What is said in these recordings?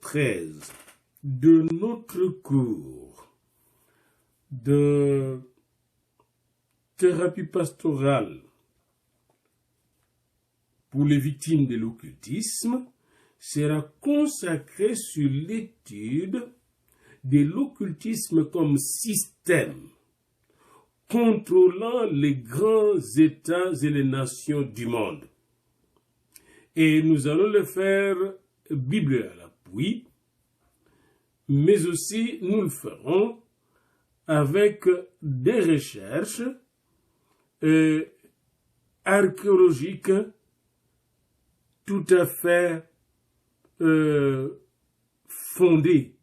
13 de notre cours de thérapie pastorale pour les victimes de l'occultisme sera consacré sur l'étude de l'occultisme comme système contrôlant les grands États et les nations du monde. Et nous allons le faire Bible à l'appui, mais aussi nous le ferons avec des recherches archéologiques tout à fait fondées.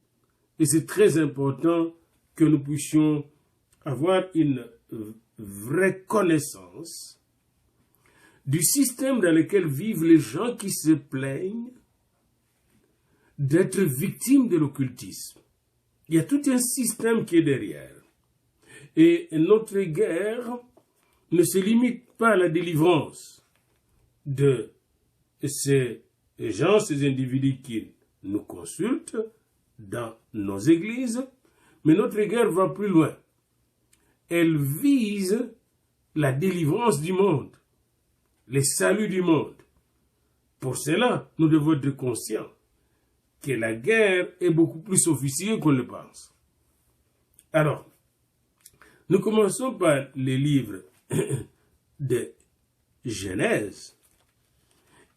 Et c'est très important que nous puissions avoir une vraie connaissance du système dans lequel vivent les gens qui se plaignent d'être victimes de l'occultisme. Il y a tout un système qui est derrière. Et notre guerre ne se limite pas à la délivrance de ces gens, ces individus qui nous consultent dans nos églises, mais notre guerre va plus loin. Elle vise la délivrance du monde, le salut du monde. Pour cela, nous devons être conscients que la guerre est beaucoup plus sophistiquée qu'on le pense. Alors, nous commençons par les livres de Genèse.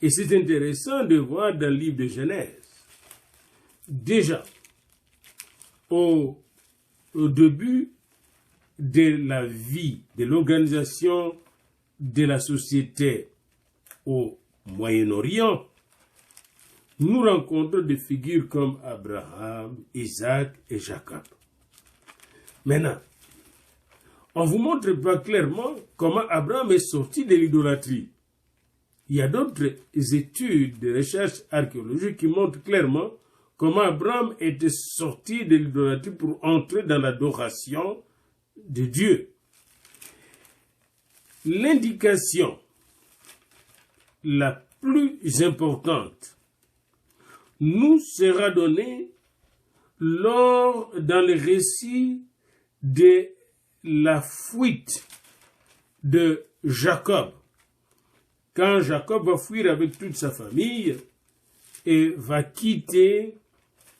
Et c'est intéressant de voir dans le livre de Genèse, déjà, au début de la vie, de l'organisation de la société au Moyen-Orient, nous rencontrons des figures comme Abraham, Isaac et Jacob. Maintenant, on ne vous montre pas clairement comment Abraham est sorti de l'idolâtrie. Il y a d'autres études de recherche archéologique qui montrent clairement comment Abraham était sorti de l'idolâtrie pour entrer dans l'adoration de Dieu. L'indication la plus importante nous sera donnée dans le récit de la fuite de Jacob. Quand Jacob va fuir avec toute sa famille et va quitter,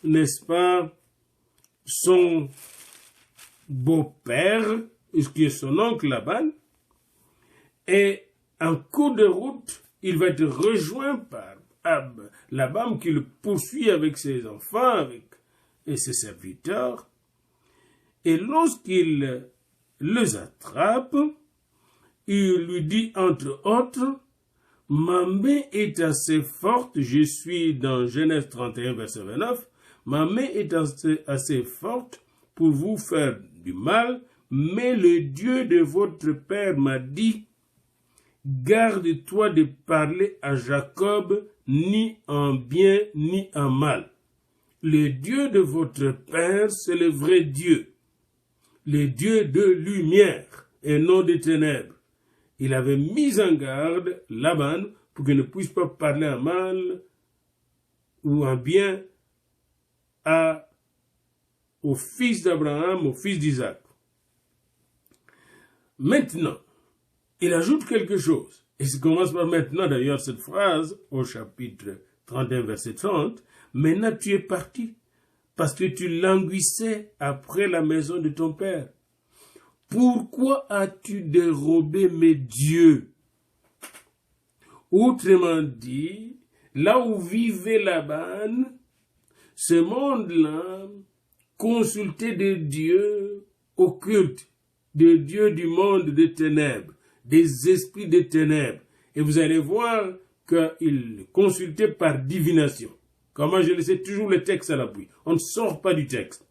n'est-ce pas, son beau-père, qui est son oncle Laban, et en cours de route, il va être rejoint par Laban qui le poursuit avec ses enfants et ses serviteurs. Et lorsqu'il les attrape, il lui dit entre autres, « Ma main est assez forte », je suis dans Genèse 31, verset 29, « Ma main est assez forte pour vous faire du mal, mais le Dieu de votre père m'a dit, garde-toi de parler à Jacob ni en bien ni en mal. Le Dieu de votre père, c'est le vrai Dieu, le Dieu de lumière et non des ténèbres. » Il avait mis en garde Laban pour qu'il ne puisse pas parler en mal ou en bien au fils d'Abraham, au fils d'Isaac. Maintenant, il ajoute quelque chose. Et ça commence par maintenant, d'ailleurs, cette phrase, au chapitre 31, verset 30. « Maintenant tu es parti, parce que tu languissais après la maison de ton père. Pourquoi as-tu dérobé mes dieux? » Autrement dit, là où vivait Laban, ce monde-là consultait des dieux occultes, des dieux du monde des ténèbres, des esprits des ténèbres. Et vous allez voir qu'il consultait par divination. Comment je laissais toujours le texte à l'appui. On ne sort pas du texte.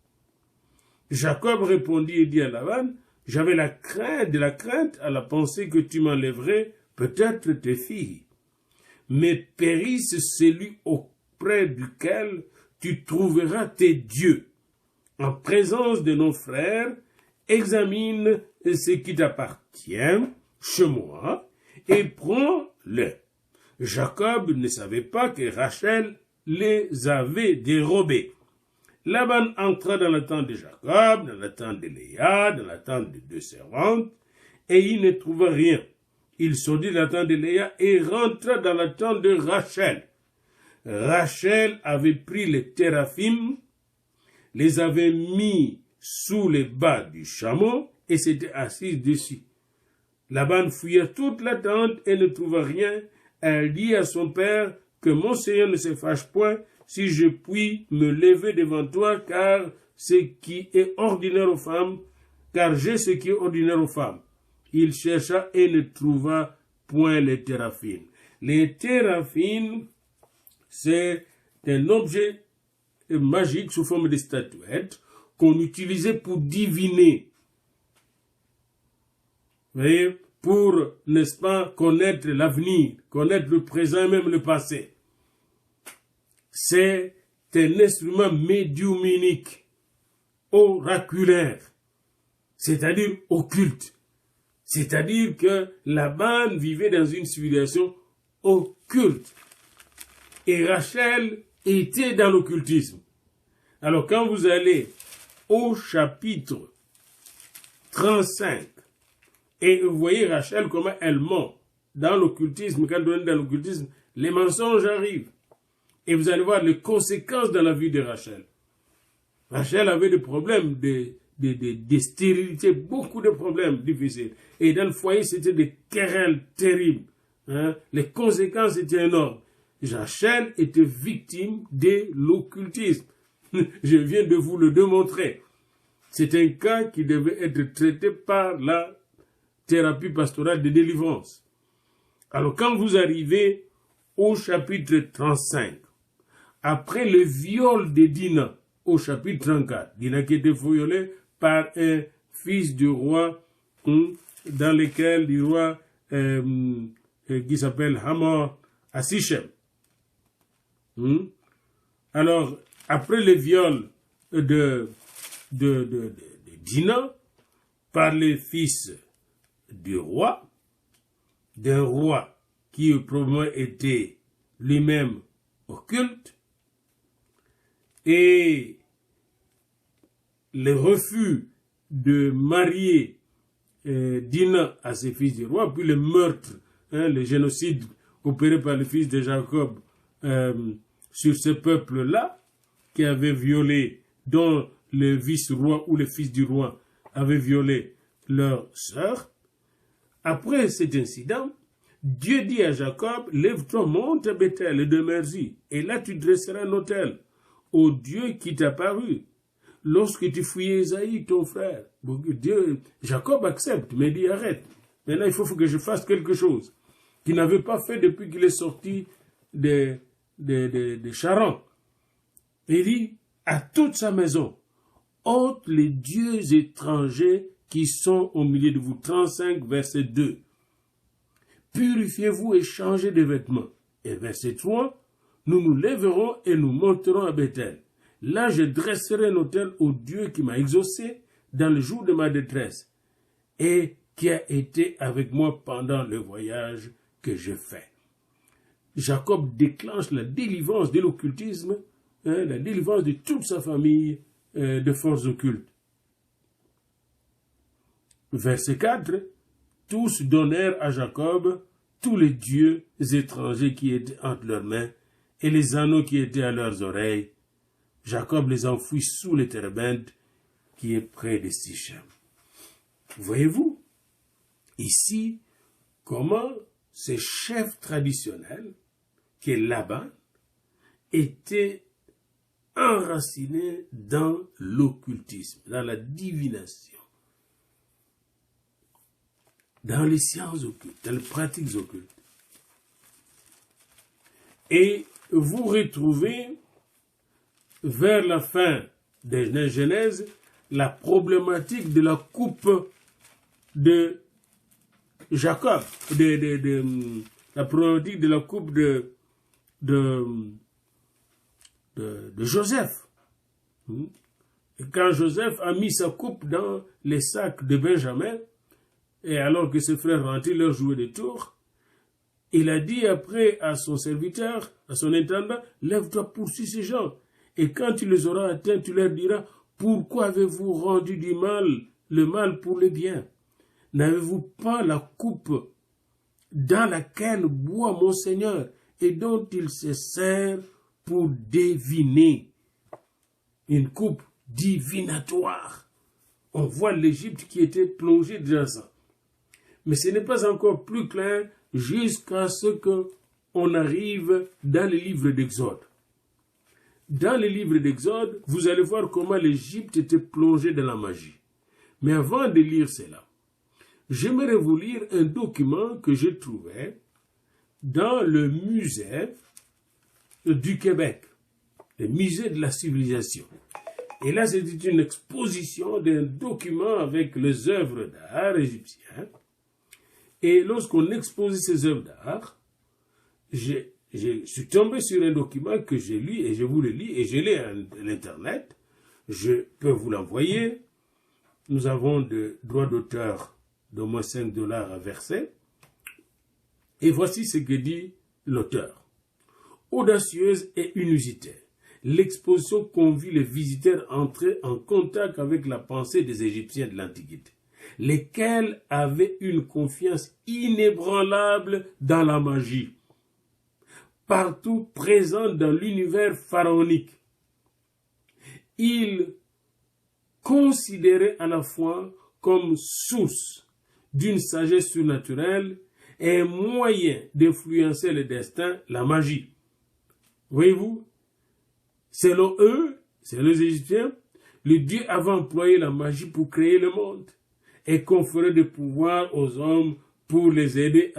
Jacob répondit et dit à Laban, « J'avais de la crainte à la pensée que tu m'enlèverais peut-être tes filles. Mais périsse celui auprès duquel tu trouveras tes dieux. En présence de nos frères, examine ce qui t'appartient chez moi et prends-le. » Jacob ne savait pas que Rachel les avait dérobés. Laban entra dans la tente de Jacob, dans la tente de Léa, dans la tente de 2 servantes, et il ne trouva rien. Il sortit de la tente de Léa et rentra dans la tente de Rachel. Rachel avait pris les téraphim, les avait mis sous les bas du chameau et s'était assise dessus. Laban fouilla toute la tente et ne trouva rien. Elle dit à son père que mon Seigneur ne se fâche point si je puis me lever devant toi, car ce qui est ordinaire aux femmes, car j'ai ce qui est ordinaire aux femmes. Il chercha et ne trouva point les téraphim. Les téraphim, c'est un objet magique sous forme de statuette qu'on utilisait pour diviner. Vous voyez, pour, n'est-ce pas, connaître l'avenir, connaître le présent et même le passé. C'est un instrument médiuminique, oraculaire, c'est-à-dire occulte. C'est-à-dire que Laban vivait dans une civilisation occulte. Et Rachel était dans l'occultisme. Alors quand vous allez au chapitre 35, et vous voyez Rachel comment elle ment dans l'occultisme, quand on est dans l'occultisme, les mensonges arrivent. Et vous allez voir les conséquences dans la vie de Rachel. Rachel avait des problèmes de stérilité, beaucoup de problèmes difficiles. Et dans le foyer, c'était des querelles terribles. Les conséquences étaient énormes. Rachel était victime de l'occultisme. Je viens de vous le démontrer. C'est un cas qui devait être traité par la thérapie pastorale de délivrance. Alors quand vous arrivez au chapitre 35, après le viol de Dina, au chapitre 34, Dina qui était violée par un fils du roi, dans lequel du roi qui s'appelle Hamor à Sichem. Alors, après le viol de Dina par le fils du roi, d'un roi qui probablement était lui-même occulte, et le refus de marier Dina à ses fils du roi, puis le meurtre, le génocide opéré par le fils de Jacob sur ce peuple-là, qui avait violé, dont le vice-roi ou le fils du roi avait violé leur sœur. Après cet incident, Dieu dit à Jacob, lève-toi, monte à Bethel et demeure-y, et là tu dresseras un autel au Dieu qui t'a paru. Lorsque tu fouillais Esaïe, ton frère, Jacob accepte, mais dit arrête. Maintenant, il faut que je fasse quelque chose qu'il n'avait pas fait depuis qu'il est sorti de Charan. Il dit à toute sa maison, ôte les dieux étrangers qui sont au milieu de vous. 35, verset 2. Purifiez-vous et changez de vêtements. Et verset 3, nous nous lèverons et nous monterons à Bethel. Là, je dresserai un autel au Dieu qui m'a exaucé dans le jour de ma détresse et qui a été avec moi pendant le voyage que je fais. Jacob déclenche la délivrance de l'occultisme, la délivrance de toute sa famille de forces occultes. Verset 4, tous donnèrent à Jacob tous les dieux étrangers qui étaient entre leurs mains et les anneaux qui étaient à leurs oreilles. Jacob les enfouit sous les térébintes qui est près de Sichem. Voyez-vous ici comment ce chef traditionnel, qui est Laban, était enraciné dans l'occultisme, dans la divination, dans les sciences occultes, dans les pratiques occultes. Et vous retrouvez vers la fin de la Genèse la problématique de la coupe de Jacob, la problématique de la coupe de Joseph. Et quand Joseph a mis sa coupe dans les sacs de Benjamin, et alors que ses frères rentraient leur jouet de tour, Il a dit après à son serviteur, à son intendant, lève-toi, poursuis ces gens. Et quand tu les auras atteints, tu leur diras, pourquoi avez-vous rendu du mal, le mal pour le bien? N'avez-vous pas la coupe dans laquelle boit mon Seigneur et dont il se sert pour deviner? Une coupe divinatoire. On voit l'Égypte qui était plongée dans ça. Mais ce n'est pas encore plus clair jusqu'à ce qu'on arrive dans le livre d'Exode. Dans le livre d'Exode, vous allez voir comment l'Égypte était plongée dans la magie. Mais avant de lire cela, j'aimerais vous lire un document que je trouvais dans le musée du Québec, le musée de la civilisation. Et là, c'était une exposition d'un document avec les œuvres d'art égyptiennes. Et lorsqu'on exposait ces œuvres d'art, je suis tombé sur un document que j'ai lu et je vous le lis et je l'ai à l'internet. Je peux vous l'envoyer. Nous avons des droits d'auteur d'au moins $5 à verser. Et voici ce que dit l'auteur. Audacieuse et inusitée, l'exposition convie les visiteurs à entrer en contact avec la pensée des Égyptiens de l'Antiquité, lesquels avaient une confiance inébranlable dans la magie, partout présente dans l'univers pharaonique. Ils considéraient à la fois comme source d'une sagesse surnaturelle et un moyen d'influencer le destin, la magie. Voyez-vous, selon eux, selon les Égyptiens, le Dieu avait employé la magie pour créer le monde et conférer des pouvoirs aux hommes pour les aider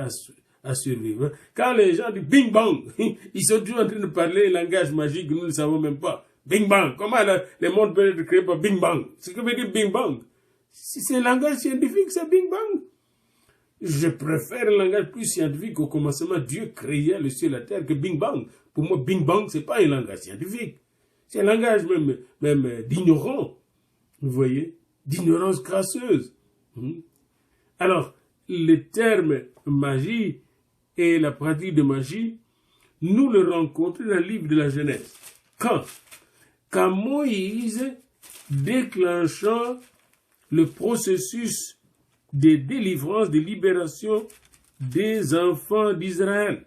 à survivre. Quand les gens disent bing bang, ils sont toujours en train de parler un langage magique que nous ne savons même pas. Bing bang, comment le monde peut être créé par bing bang? Ce que veut dire bing bang? Si c'est un langage scientifique, c'est bing bang. Je préfère un langage plus scientifique. Au commencement, Dieu créait le ciel et la terre que bing bang. Pour moi, bing bang, c'est pas un langage scientifique. C'est un langage même d'ignorant. Vous voyez? D'ignorance crasseuse. Alors, le terme magie et la pratique de magie, nous le rencontrons dans le livre de la Genèse. Quand Moïse déclencha le processus de délivrance, de libération des enfants d'Israël.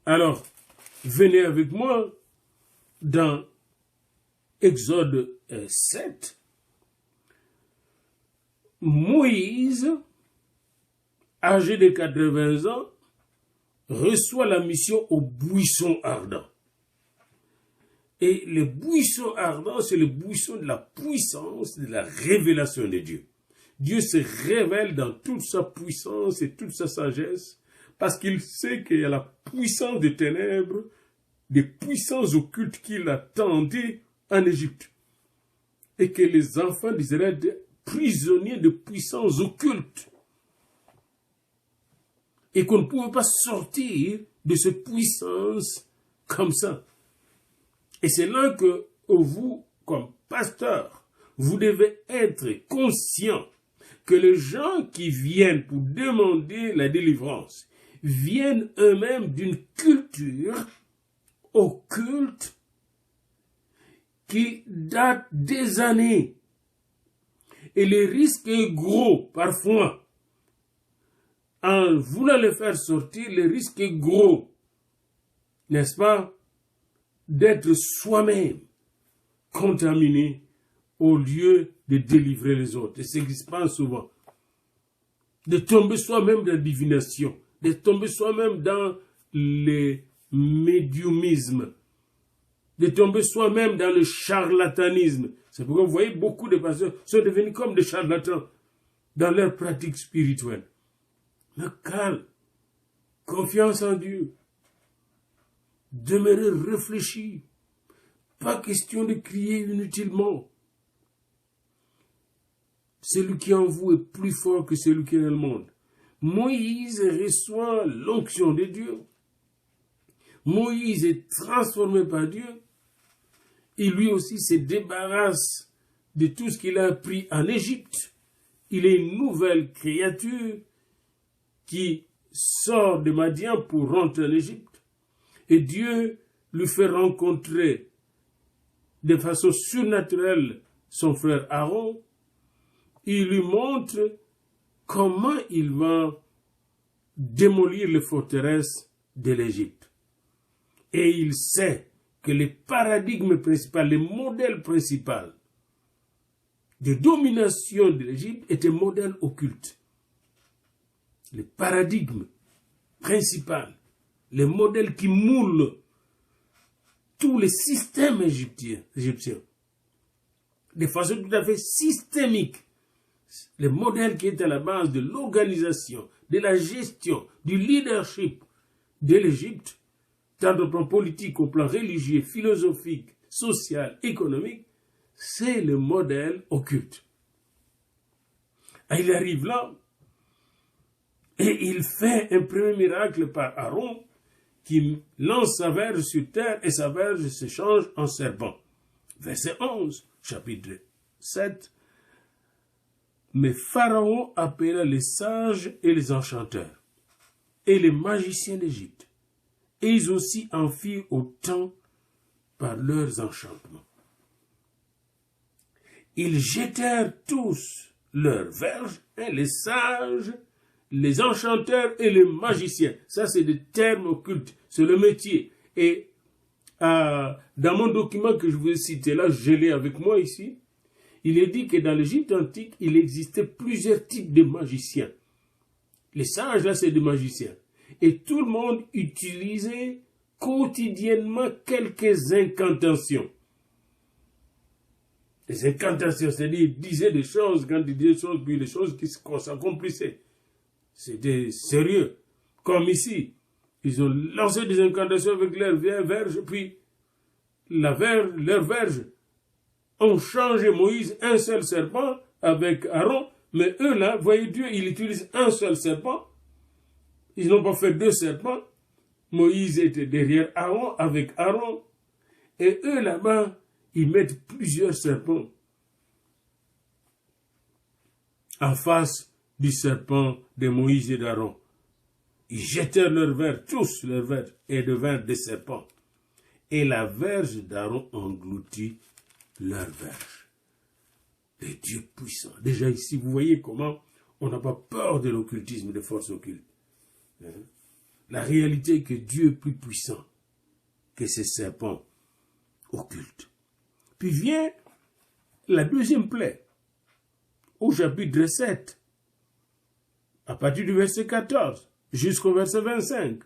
Alors, venez avec moi dans Exode 7. Moïse, âgé de 80 ans, reçoit la mission au buisson ardent. Et le buisson ardent, c'est le buisson de la puissance, de la révélation de Dieu. Dieu se révèle dans toute sa puissance et toute sa sagesse, parce qu'il sait qu'il y a la puissance des ténèbres, des puissances occultes qu'il attendait en Égypte. Et que les enfants d'Israël étaient prisonniers de puissances occultes. Et qu'on ne pouvait pas sortir de cette puissance comme ça. Et c'est là que vous, comme pasteur, vous devez être conscient que les gens qui viennent pour demander la délivrance viennent eux-mêmes d'une culture occulte qui date des années. Et le risque est gros, parfois. En voulant les faire sortir, le risque est gros. N'est-ce pas? D'être soi-même contaminé au lieu de délivrer les autres. Et c'est ce qui se passe souvent. De tomber soi-même dans la divination, de tomber soi-même dans le médiumisme, de tomber soi-même dans le charlatanisme. C'est pourquoi vous voyez beaucoup de pasteurs sont devenus comme des charlatans dans leur pratique spirituelle. Mais calme, confiance en Dieu. Demeurez réfléchis. Pas question de crier inutilement. Celui qui est en vous est plus fort que celui qui est dans le monde. Moïse reçoit l'onction de Dieu. Moïse est transformé par Dieu. Et lui aussi se débarrasse de tout ce qu'il a appris en Égypte. Il est une nouvelle créature qui sort de Madian pour rentrer en Égypte. Et Dieu lui fait rencontrer de façon surnaturelle son frère Aaron. Il lui montre comment il va démolir les forteresses de l'Égypte. Et il sait que les paradigmes principaux, les modèles principaux de domination de l'Égypte étaient modèles occultes. Les paradigmes principaux, les modèles qui moulent tous les systèmes égyptiens, de façon tout à fait systémique. Les modèles qui étaient à la base de l'organisation, de la gestion, du leadership de l'Égypte, tant au plan politique, au plan religieux, philosophique, social, économique, c'est le modèle occulte. Et il arrive là, et il fait un premier miracle par Aaron, qui lance sa verge sur terre, et sa verge se change en serpent. Verset 11, chapitre 7. Mais Pharaon appela les sages et les enchanteurs, et les magiciens d'Égypte, et ils aussi en firent autant par leurs enchantements. Ils jetèrent tous leurs verges, les sages, les enchanteurs et les magiciens. Ça, c'est des termes occultes, c'est le métier. Et dans mon document que je vous ai cité là, je l'ai avec moi ici, il est dit que dans l'Égypte antique, il existait plusieurs types de magiciens. Les sages, là, c'est des magiciens. Et tout le monde utilisait quotidiennement quelques incantations. Les incantations, c'est-à-dire, ils disaient des choses, quand ils disaient des choses, puis les choses qui s'accomplissaient. C'était sérieux. Comme ici, ils ont lancé des incantations avec leur verge, puis leur verge ont changé Moïse un seul serpent avec Aaron, mais eux là, voyez Dieu, il utilise un seul serpent. Ils n'ont pas fait deux serpents. Moïse était derrière Aaron, avec Aaron, et eux là-bas, ils mettent plusieurs serpents en face du serpent de Moïse et d'Aaron. Ils jetèrent leurs verges, tous leurs verges, et devinrent des serpents. Et la verge d'Aaron engloutit leur verge. Des dieux puissants. Déjà ici, vous voyez comment on n'a pas peur de l'occultisme, des forces occultes. La réalité est que Dieu est plus puissant que ces serpents occultes. Puis vient la deuxième plaie, au chapitre 7, à partir du verset 14 jusqu'au verset 25.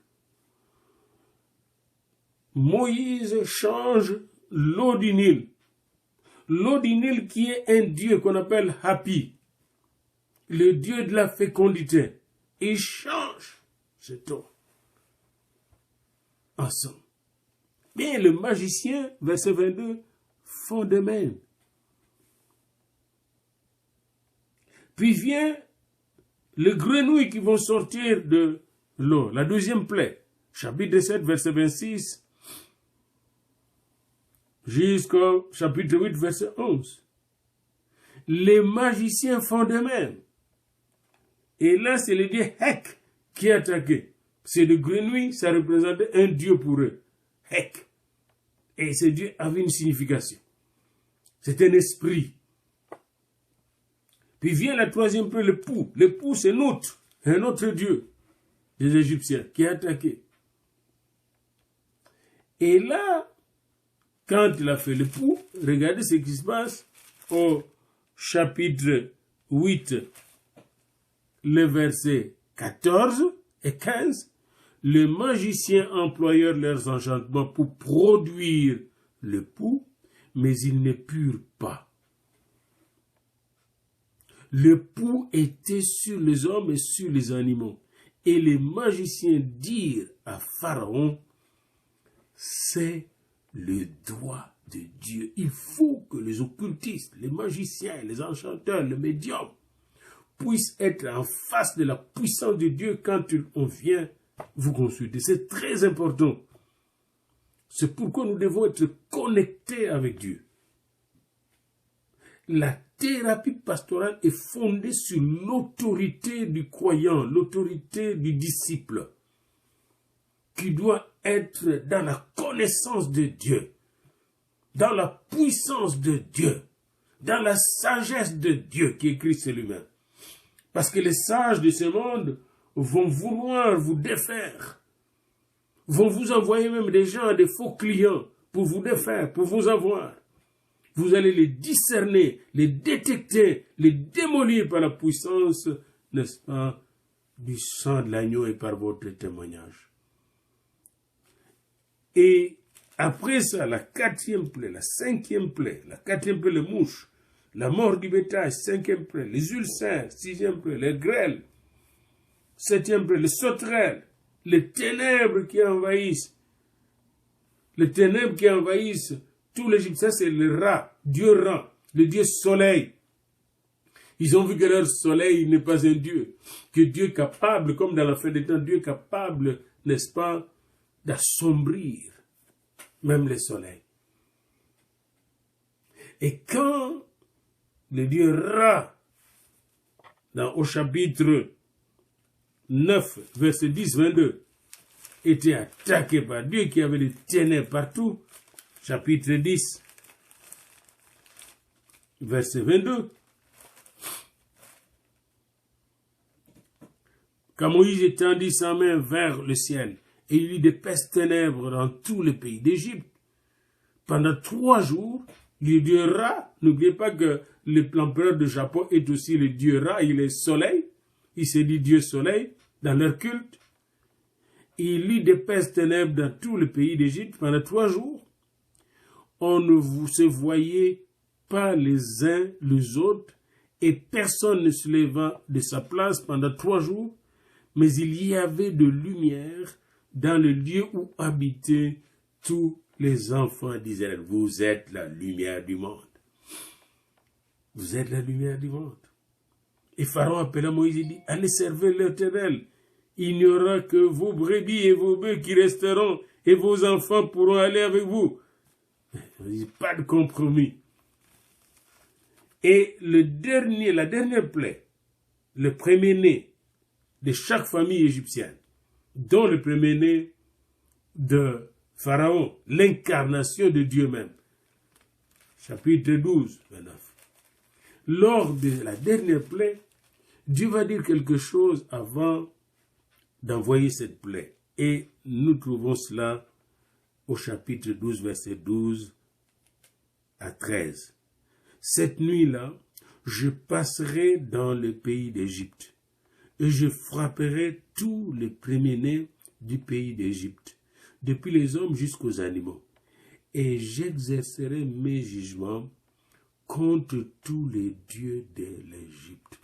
Moïse change l'eau du Nil. L'eau du Nil qui est un dieu qu'on appelle Hapi, le dieu de la fécondité. Il change cette eau en sang. Et le magicien, verset 22, font de même. Puis vient les grenouilles qui vont sortir de l'eau, la deuxième plaie, chapitre 7, verset 26, jusqu'au chapitre 8, verset 11. Les magiciens font de même. Et là, c'est le dieu Hek qui est attaqué. C'est de grenouilles, ça représentait un dieu pour eux. Hek. Et ce dieu avait une signification. C'est un esprit. Puis vient la troisième plaie, le pou. Le pou, c'est un autre dieu des Égyptiens qui est attaqué. Et là, quand il a fait le pou, regardez ce qui se passe au chapitre 8, le verset 14 et 15. Les magiciens employèrent leurs enchantements pour produire le pou, mais ils ne purent pas. Le pou était sur les hommes et sur les animaux. Et les magiciens dirent à Pharaon, c'est le doigt de Dieu. Il faut que les occultistes, les magiciens, les enchanteurs, les médiums puissent être en face de la puissance de Dieu quand on vient vous consulter. C'est très important. C'est pourquoi nous devons être connectés avec Dieu. La thérapie pastorale est fondée sur l'autorité du croyant, l'autorité du disciple, qui doit être dans la connaissance de Dieu, dans la puissance de Dieu, dans la sagesse de Dieu qui est Christ lui-même. Parce que les sages de ce monde vont vouloir vous défaire, vont vous envoyer même des gens, des faux clients, pour vous défaire, pour vous avoir. Vous allez les discerner, les détecter, les démolir par la puissance, n'est-ce pas, du sang de l'agneau et par votre témoignage. Et après ça, la quatrième plaie, la cinquième plaie, la quatrième plaie, les mouches, la mort du bétail, cinquième plaie, les ulcères, sixième plaie, les grêles, septième plaie, les sauterelles, les ténèbres qui envahissent tout l'Égypte. Ça, c'est le Ra, Dieu Ra, le Dieu soleil. Ils ont vu que leur soleil n'est pas un Dieu, que Dieu est capable, comme dans la fin des temps, Dieu est capable, n'est-ce pas, d'assombrir même les soleils. Et quand le Dieu Ra, au chapitre 9, verset 10-22, était attaqué par Dieu qui avait des ténèbres partout, chapitre 10, verset 22, quand Moïse étendit sa main vers le ciel, et il y eut des pestes ténèbres dans tout le pays d'Égypte, pendant 3 jours, le Dieu Ra, n'oubliez pas que l'empereur de Japon est aussi le Dieu Ra, il est soleil, il s'est dit Dieu soleil dans leur culte. Il y eut des pestes ténèbres dans tout le pays d'Égypte pendant 3 jours. On ne se voyait pas les uns les autres, et personne ne se leva de sa place pendant 3 jours, mais il y avait de lumière dans le lieu où habitaient tous les enfants d'Israël. Vous êtes la lumière du monde. Vous êtes la lumière du monde. Et Pharaon appela Moïse et dit, allez servir l'Éternel. Il n'y aura que vos brebis et vos bœufs qui resteront, et vos enfants pourront aller avec vous. Pas de compromis. Et la dernière plaie, le premier-né de chaque famille égyptienne, dont le premier-né de Pharaon, l'incarnation de Dieu même. Chapitre 12, 29. Lors de la dernière plaie, Dieu va dire quelque chose avant d'envoyer cette plaie. Et nous trouvons cela au chapitre 12, verset 12 à 13. Cette nuit-là, je passerai dans le pays d'Égypte, et je frapperai tous les premiers-nés du pays d'Égypte, depuis les hommes jusqu'aux animaux, et j'exercerai mes jugements contre tous les dieux de l'Égypte.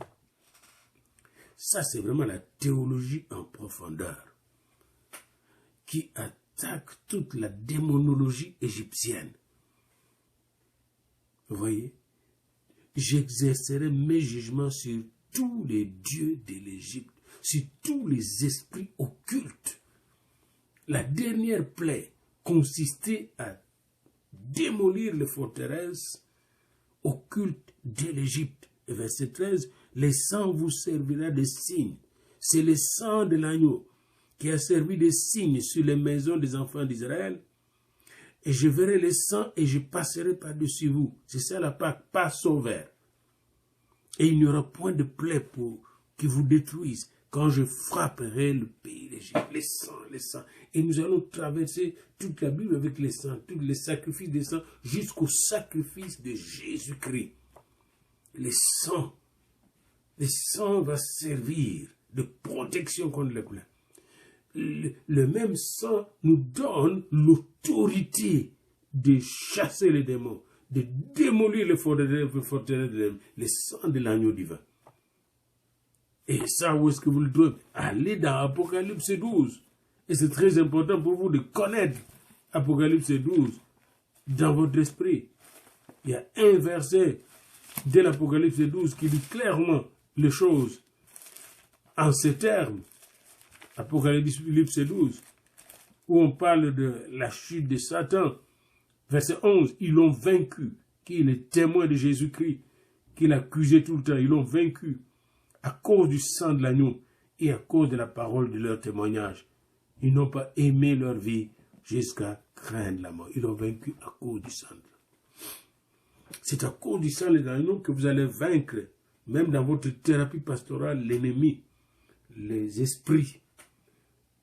Ça, c'est vraiment la théologie en profondeur qui attaque toute la démonologie égyptienne. Vous voyez? J'exercerai mes jugements sur tous les dieux de l'Égypte, sur tous les esprits occultes. La dernière plaie consistait à démolir les forteresses occultes de l'Égypte. Verset 13, les sangs vous servira de signes. C'est le sang de l'agneau qui a servi de signe sur les maisons des enfants d'Israël. Et je verrai le sang et je passerai par-dessus vous. C'est ça la Pâque, Passover. Et il n'y aura point de plaie qui vous détruise quand je frapperai le pays d'Égypte. Les sangs. Et nous allons traverser toute la Bible avec les sangs, tous les sacrifices des sangs, jusqu'au sacrifice de Jésus-Christ. Les sangs va servir de protection contre les plaies. Le même sang nous donne l'autorité de chasser les démons, de démolir les forteresses, le sang de l'agneau divin. Et ça, où est-ce que vous le trouvez? Allez dans Apocalypse 12. Et c'est très important pour vous de connaître Apocalypse 12 dans votre esprit. Il y a un verset de l'Apocalypse 12 qui dit clairement les choses en ces termes. Apocalypse 12, où on parle de la chute de Satan. Verset 11, ils l'ont vaincu, qui est le témoin de Jésus-Christ. qu'il accusait tout le temps, ils l'ont vaincu à cause du sang de l'agneau et à cause de la parole de leur témoignage. Ils n'ont pas aimé leur vie jusqu'à craindre la mort. Ils l'ont vaincu à cause du sang de l'agneau. C'est à cause du sang de l'agneau que vous allez vaincre, même dans votre thérapie pastorale, l'ennemi, les esprits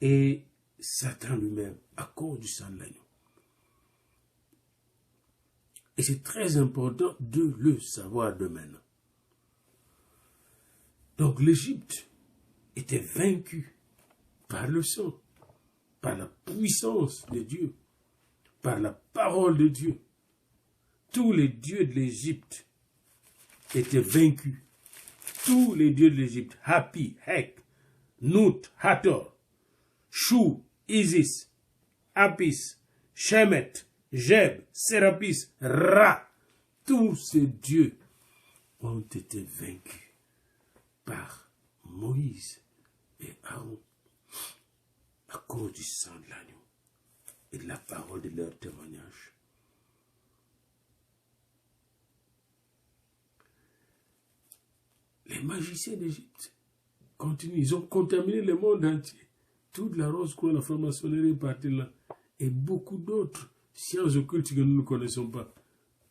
et Satan lui-même, à cause du sang de l'agneau. Et c'est très important de le savoir de maintenant. Donc l'Égypte était vaincue par le sang, par la puissance de Dieu, par la parole de Dieu. Tous les dieux de l'Égypte étaient vaincus. Tous les dieux de l'Égypte, Hapi, Hek, Nut, Hathor, Shu, Isis, Apis, Shemet, Jeb, Sérapis, Ra, tous ces dieux ont été vaincus par Moïse et Aaron à cause du sang de l'agneau et de la parole de leur témoignage. Les magiciens d'Égypte continuent, ils ont contaminé le monde entier. Toute la rose couleur, la franc-maçonnerie est partie là. Et beaucoup d'autres sciences occultes que nous ne connaissons pas.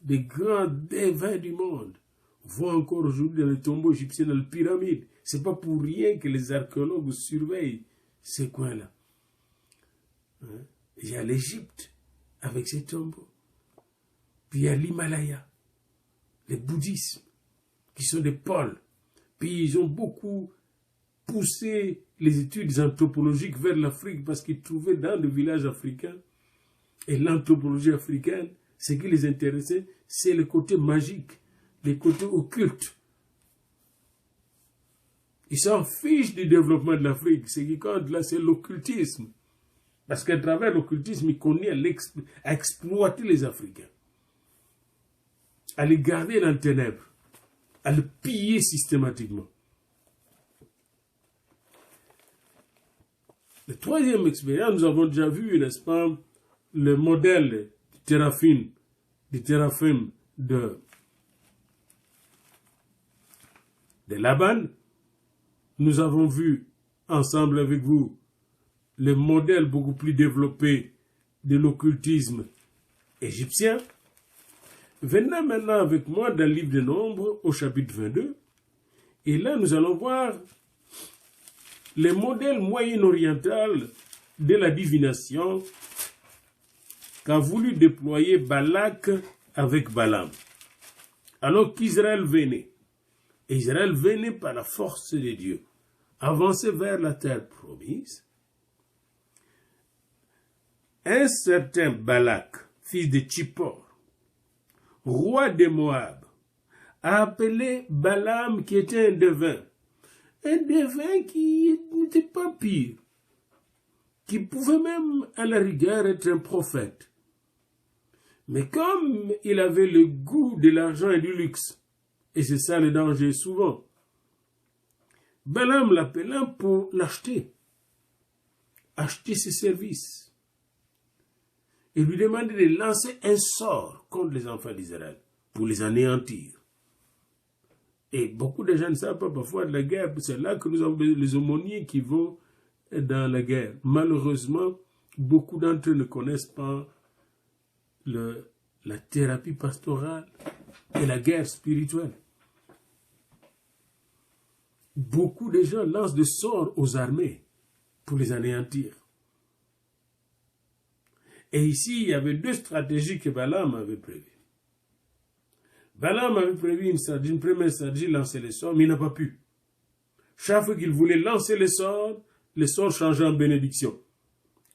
Des grands devins du monde vont encore aujourd'hui dans les tombeaux égyptiens, dans les pyramides. Ce n'est pas pour rien que les archéologues surveillent ces coins-là. Hein? Il y a l'Égypte avec ses tombeaux. Puis il y a l'Himalaya, les bouddhismes, qui sont des pôles. Puis ils ont beaucoup poussé les études anthropologiques vers l'Afrique parce qu'ils trouvaient dans le village africain. Et l'anthropologie africaine, ce qui les intéressait, c'est le côté magique, les côtés occultes. Ils s'en fichent du développement de l'Afrique. Ce qui compte là, c'est l'occultisme. Parce qu'à travers l'occultisme, ils connaissent à exploiter les Africains, à les garder dans les ténèbres, à les piller systématiquement. La troisième expérience, nous avons déjà vu, n'est-ce pas, le modèle du téraphim de Laban. Nous avons vu ensemble avec vous le modèle beaucoup plus développé de l'occultisme égyptien. Venez maintenant avec moi dans le livre des Nombres au chapitre 22. Et là, nous allons voir le modèle moyen-oriental de la divination qu'a voulu déployer Balak avec Balaam. Alors qu'Israël venait, et Israël venait par la force de Dieu, avancer vers la terre promise, un certain Balak, fils de Tchippor, roi de Moab, a appelé Balaam qui était un devin qui n'était pas pire, qui pouvait même à la rigueur être un prophète. Mais comme il avait le goût de l'argent et du luxe, et c'est ça le danger souvent, Balaam l'appela pour l'acheter, acheter ses services, et lui demandait de lancer un sort contre les enfants d'Israël pour les anéantir. Et beaucoup de gens ne savent pas parfois de la guerre, c'est là que nous avons les aumôniers qui vont dans la guerre. Malheureusement, beaucoup d'entre eux ne connaissent pas la thérapie pastorale et la guerre spirituelle. Beaucoup de gens lancent des sorts aux armées pour les anéantir. Et ici, il y avait deux stratégies que Balaam avait prévues. Balaam avait prévu une première stratégie, lancer les sorts, mais il n'a pas pu. Chaque fois qu'il voulait lancer les sorts changeaient en bénédiction.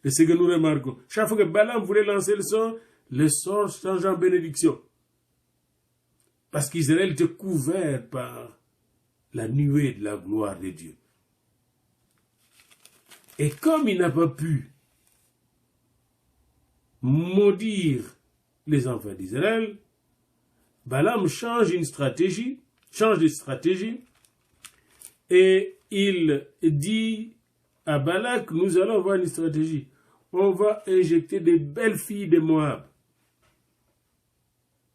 Et c'est ce que nous remarquons. Chaque fois que Balaam voulait lancer les sorts changeaient en bénédiction. Parce qu'Israël était couvert par la nuée de la gloire de Dieu. Et comme il n'a pas pu maudire les enfants d'Israël, Balaam change de stratégie, et il dit à Balak, nous allons avoir une stratégie. On va injecter des belles filles de Moab,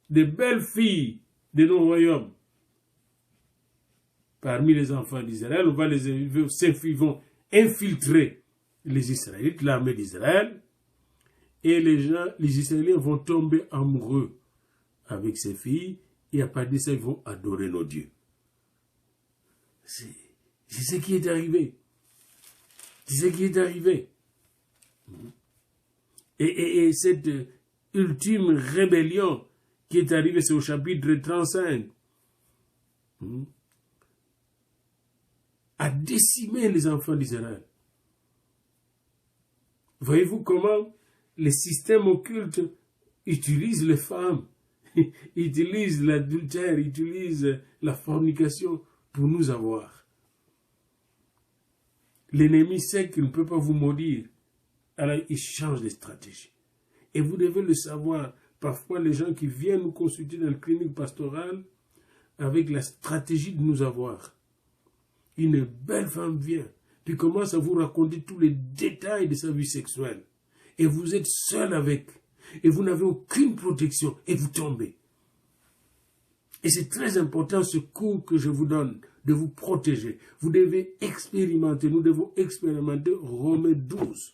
des belles filles de nos royaumes, parmi les enfants d'Israël, ils vont infiltrer les Israélites, l'armée d'Israël, et les Israéliens vont tomber amoureux avec ces filles, et à partir de ça, ils vont adorer nos dieux. C'est ce qui est arrivé. C'est ce qui est arrivé. Et cette ultime rébellion qui est arrivée, c'est au chapitre 35, a décimé les enfants d'Israël. Voyez-vous comment les systèmes occultes utilisent les femmes, utilisent l'adultère, utilisent la fornication pour nous avoir. L'ennemi sait qu'il ne peut pas vous maudire, alors il change de stratégie. Et vous devez le savoir, parfois les gens qui viennent nous consulter dans la clinique pastorale avec la stratégie de nous avoir. Une belle femme vient, puis commence à vous raconter tous les détails de sa vie sexuelle. Et vous êtes seul avec, et vous n'avez aucune protection, et vous tombez. Et c'est très important ce cours que je vous donne, de vous protéger. Vous devez expérimenter, nous devons expérimenter Romains 12,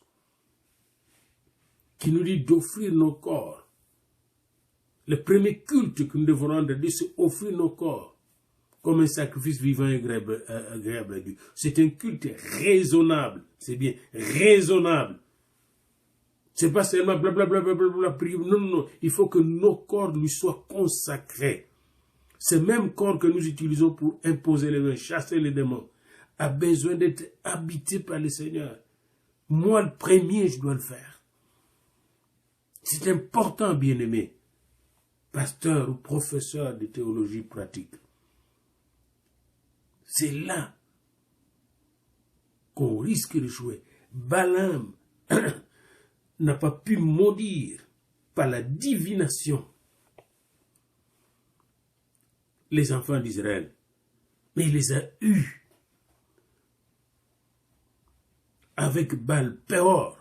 qui nous dit d'offrir nos corps. Le premier culte que nous devons rendre à Dieu, c'est offrir nos corps comme un sacrifice vivant et agréable à Dieu. C'est un culte raisonnable. C'est bien, raisonnable. C'est pas seulement blablabla, prier. Non, non, non. Il faut que nos corps lui soient consacrés. Ce même corps que nous utilisons pour imposer les mains, chasser les démons, a besoin d'être habité par le Seigneur. Moi, le premier, je dois le faire. C'est important, bien-aimé, pasteur ou professeur de théologie pratique. C'est là qu'on risque de jouer. Balaam n'a pas pu maudire par la divination les enfants d'Israël, mais il les a eus avec Baal-Péor.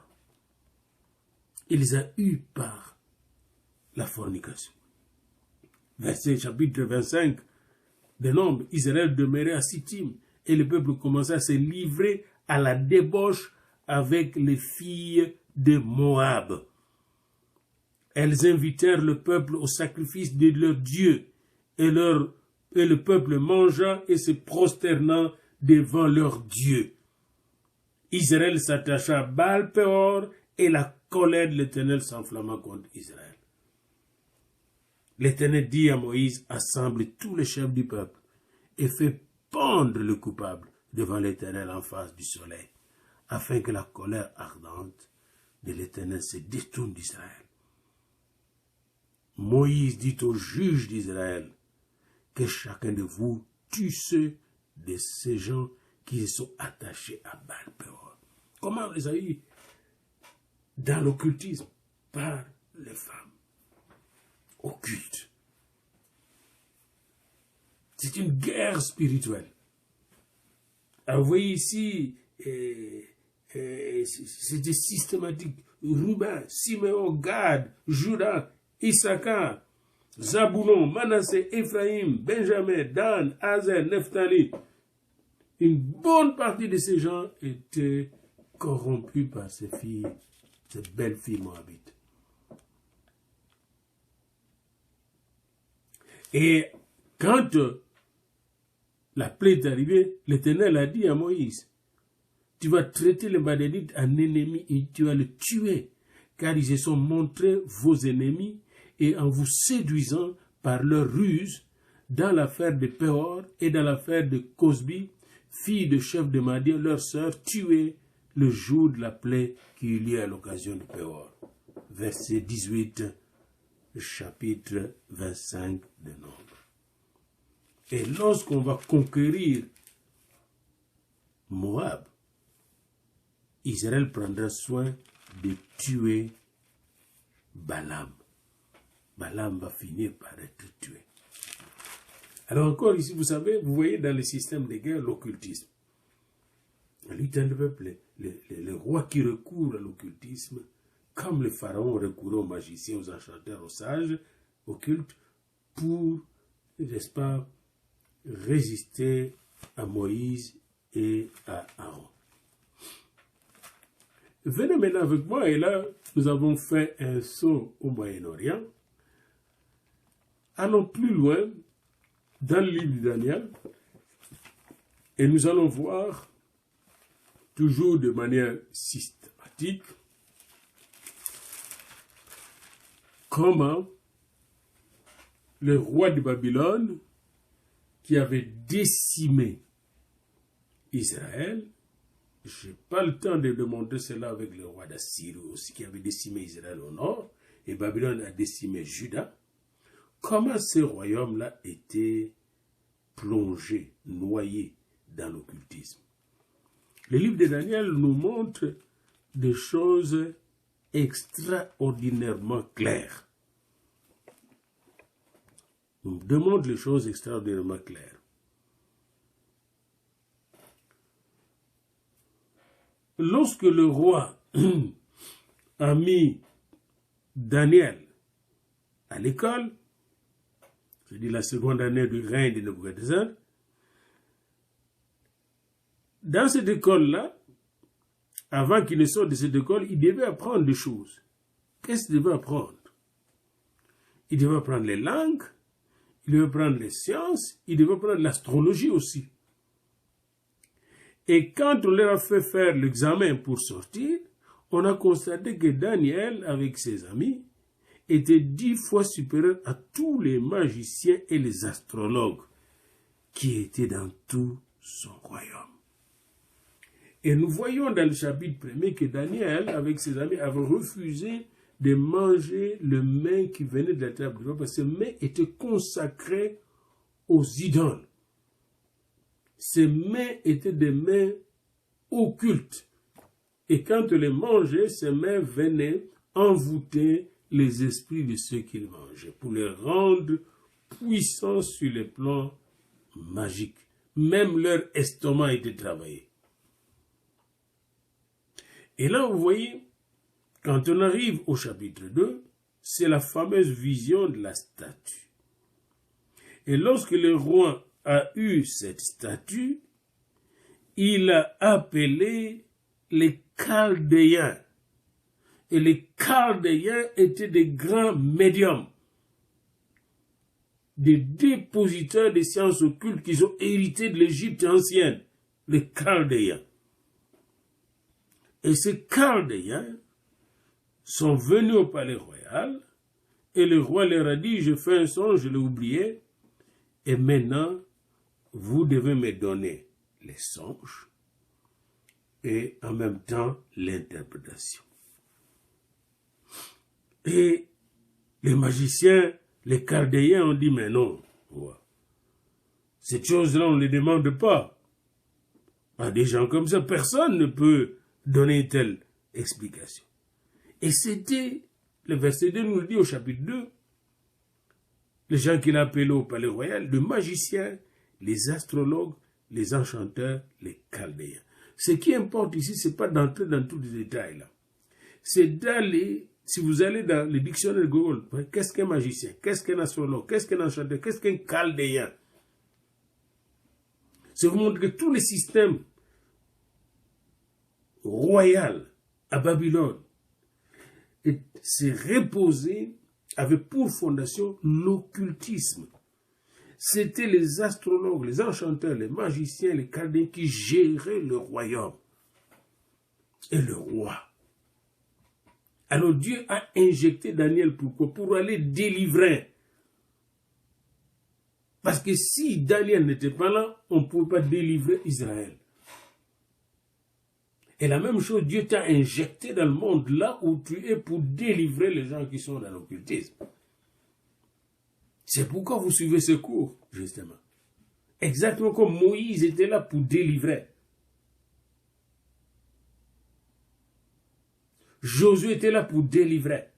Il les a eus par la fornication. Verset chapitre 25 de Nombres, Israël demeurait à Sittim et le peuple commença à se livrer à la débauche avec les filles de Moab. Elles invitèrent le peuple au sacrifice de leur Dieu et le peuple mangea et se prosterna devant leur Dieu. Israël s'attacha à Baal-Péor et la colère de l'Éternel s'enflamma contre Israël. L'Éternel dit à Moïse, assemble tous les chefs du peuple et fais pendre le coupable devant l'Éternel en face du soleil, afin que la colère ardente de l'Éternel se détourne d'Israël. Moïse dit aux juges d'Israël que chacun de vous tue ceux de ces gens qui se sont attachés à Baal-Péor. Comment on les a eu dans l'occultisme? Par les femmes occultes. C'est une guerre spirituelle. Alors vous voyez ici, c'était systématique. Ruben, Siméon, Gad, Juda, Issachar, Zaboulon, Manassé, Ephraïm, Benjamin, Dan, Azer, Nephtali. Une bonne partie de ces gens étaient corrompus par ces filles, ces belles filles moabites. Et quand la plaie est arrivée, l'Éternel a dit à Moïse, tu vas traiter les Madianites en ennemis et tu vas les tuer, car ils se sont montrés vos ennemis et en vous séduisant par leur ruse dans l'affaire de Péor et dans l'affaire de Cosbi, fille de chef de Madian, leur sœur, tuée le jour de la plaie qui eut lieu à l'occasion de Péor. Verset 18, chapitre 25 de Nombres. Et lorsqu'on va conquérir Moab, Israël prendra soin de tuer Balaam. Balaam va finir par être tué. Alors encore ici, vous savez, vous voyez dans le système de guerre l'occultisme. Le peuple, les rois qui recourent à l'occultisme, comme le pharaon recourait aux magiciens, aux enchanteurs, aux sages occultes, pour, n'est-ce pas, résister à Moïse et à Aaron. Venez maintenant avec moi, et là, nous avons fait un saut au Moyen-Orient. Allons plus loin dans le livre de Daniel, et nous allons voir, toujours de manière systématique, comment le roi de Babylone, qui avait décimé Israël, je n'ai pas le temps de démontrer cela avec le roi d'Assyrie aussi, qui avait décimé Israël au nord, et Babylone a décimé Juda, comment ces royaumes-là étaient plongés, noyés dans l'occultisme. Le livre de Daniel nous montre des choses extraordinairement claires. Nous démontre les choses extraordinairement claires. Lorsque le roi a mis Daniel à l'école, je dis la seconde année du règne de Nebuchadnezzar, dans cette école-là, avant qu'il ne sorte de cette école, il devait apprendre des choses. Qu'est-ce qu'il devait apprendre? Il devait apprendre les langues, il devait apprendre les sciences, il devait apprendre l'astrologie aussi. Et quand on leur a fait faire l'examen pour sortir, on a constaté que Daniel, avec ses amis, était 10 fois supérieur à tous les magiciens et les astrologues qui étaient dans tout son royaume. Et nous voyons dans le chapitre 1er que Daniel, avec ses amis, avait refusé de manger le mets qui venait de la table du roi, parce que ce mets était consacré aux idoles. Ces mets étaient des mets occultes. Et quand on les mangeait, ces mets venaient envoûter les esprits de ceux qui les mangeaient, pour les rendre puissants sur le plan magique. Même leur estomac était travaillé. Et là, vous voyez, quand on arrive au chapitre 2, c'est la fameuse vision de la statue. Et lorsque le roi a eu cette statue, il a appelé les Chaldéens. Et les Chaldéens étaient des grands médiums, des dépositaires des sciences occultes qu'ils ont hérité de l'Égypte ancienne, les Chaldéens. Et ces Chaldéens sont venus au palais royal, et le roi leur a dit, je fais un songe, je l'ai oublié, et maintenant, vous devez me donner les songes, et en même temps, l'interprétation. Et les magiciens, les Chaldéens ont dit, mais non, cette chose-là, on ne les demande pas. À des gens comme ça, personne ne peut donner une telle explication. Et c'était, le verset 2 nous le dit au chapitre 2, les gens qu'il a appelés au palais royal, les magiciens, les astrologues, les enchanteurs, les Chaldéens. Ce qui importe ici, ce n'est pas d'entrer dans tous les détails là. C'est d'aller, si vous allez dans le dictionnaire de Google, qu'est-ce qu'un magicien, qu'est-ce qu'un astrologue, qu'est-ce qu'un enchanteur, qu'est-ce qu'un Chaldéen? C'est vous montrer que tous les systèmes royaux à Babylone s'est reposé avec pour fondation l'occultisme. C'était les astrologues, les enchanteurs, les magiciens, les Chaldéens qui géraient le royaume et le roi. Alors Dieu a injecté Daniel, pourquoi? Pour aller délivrer. Parce que si Daniel n'était pas là, on ne pouvait pas délivrer Israël. Et la même chose, Dieu t'a injecté dans le monde là où tu es pour délivrer les gens qui sont dans l'occultisme. C'est pourquoi vous suivez ce cours, justement. Exactement comme Moïse était là pour délivrer. Josué était là pour délivrer.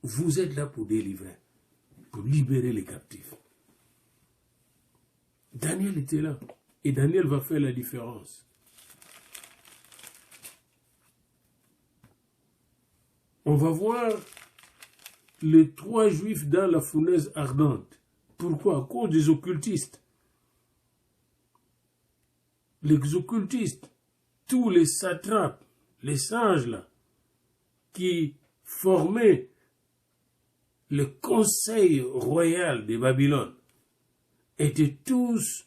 Vous êtes là pour délivrer, pour libérer les captifs. Daniel était là. Et Daniel va faire la différence. On va voir les 3 juifs dans la fournaise ardente. Pourquoi? À cause des occultistes. les occultistes, tous les satrapes, les sages là, qui formaient le conseil royal de Babylone, étaient tous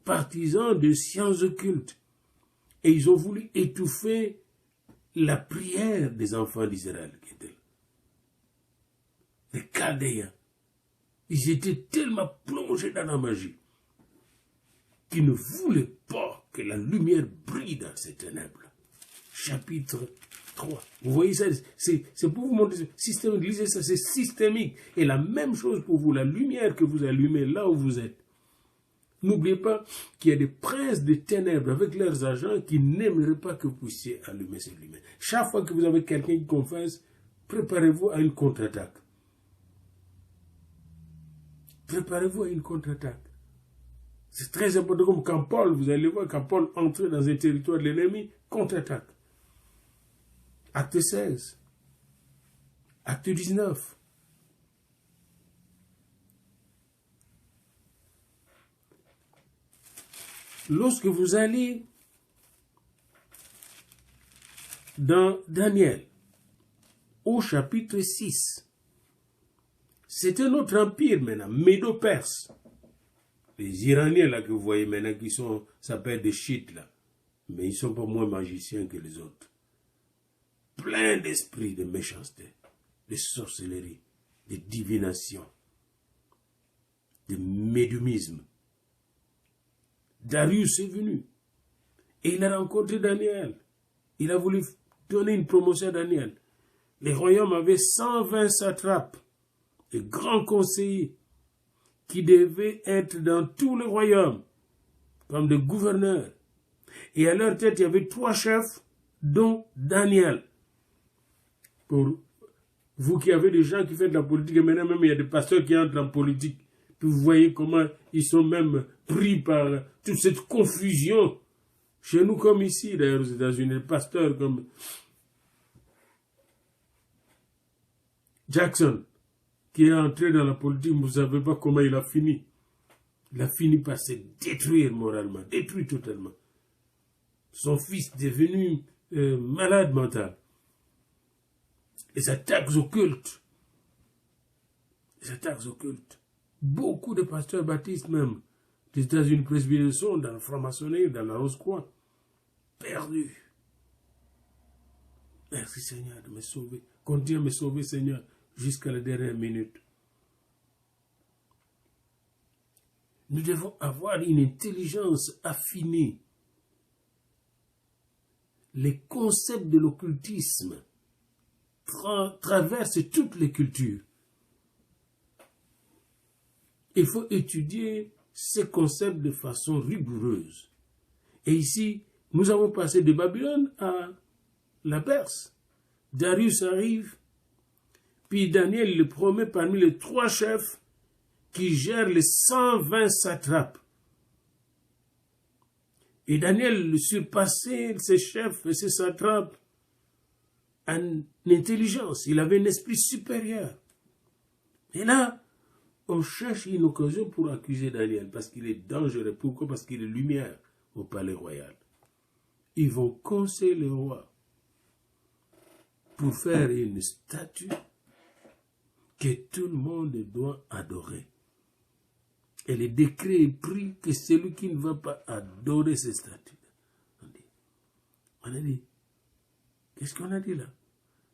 partisans de sciences occultes. Et ils ont voulu étouffer la prière des enfants d'Israël, qui étaient là. Les Chaldéens. Ils étaient tellement plongés dans la magie qu'ils ne voulaient pas que la lumière brille dans ces ténèbres. Chapitre 3. Vous voyez ça, c'est pour vous montrer, systémique, lisez ça, c'est systémique. Et la même chose pour vous, la lumière que vous allumez là où vous êtes. N'oubliez pas qu'il y a des princes des ténèbres avec leurs agents qui n'aimeraient pas que vous puissiez allumer cette lumière. Chaque fois que vous avez quelqu'un qui confesse, préparez-vous à une contre-attaque. Préparez-vous à une contre-attaque. C'est très important, comme quand Paul, vous allez voir, quand Paul entre dans un territoire de l'ennemi, contre-attaque. Acte 16. Acte 19. Lorsque vous allez dans Daniel, au chapitre 6, c'est un autre empire maintenant, Médo-Perse. Les Iraniens là que vous voyez maintenant qui s'appellent des chiites là, mais ils ne sont pas moins magiciens que les autres. Plein d'esprits de méchanceté, de sorcellerie, de divination, de médiumisme. Darius est venu et il a rencontré Daniel. Il a voulu donner une promotion à Daniel. Les royaumes avaient 120 satrapes, de grands conseillers, qui devaient être dans tous les royaumes, comme des gouverneurs. Et à leur tête, il y avait 3 chefs, dont Daniel. Pour vous qui avez des gens qui font de la politique, et maintenant même il y a des pasteurs qui entrent en politique, puis vous voyez comment ils sont même pris par toute cette confusion. Chez nous comme ici, d'ailleurs aux États-Unis, les pasteurs comme Jackson, qui est entré dans la politique, vous ne savez pas comment il a fini. Il a fini par se détruire moralement, détruit totalement. Son fils est devenu malade mental. Les attaques occultes. Les attaques occultes. Beaucoup de pasteurs baptistes même, des États-Unis presbytériens sont dans la franc-maçonnerie, dans la Rose-Croix, perdus. Merci Seigneur de me sauver. Continue à me sauver Seigneur jusqu'à la dernière minute. Nous devons avoir une intelligence affinée. Les concepts de l'occultisme traversent toutes les cultures. Il faut étudier ces concepts de façon rigoureuse. Et ici, nous avons passé de Babylone à la Perse. Darius arrive, puis Daniel le promet parmi les 3 chefs qui gèrent les 120 satrapes. Et Daniel surpassait ses chefs et ses satrapes en intelligence. Il avait un esprit supérieur. Et là, on cherche une occasion pour accuser Daniel parce qu'il est dangereux. Pourquoi? Parce qu'il est lumière au palais royal. Ils vont conseiller le roi pour faire une statue que tout le monde doit adorer. Et le décret est pris que celui qui ne va pas adorer cette statue. On a dit, qu'est-ce qu'on a dit là?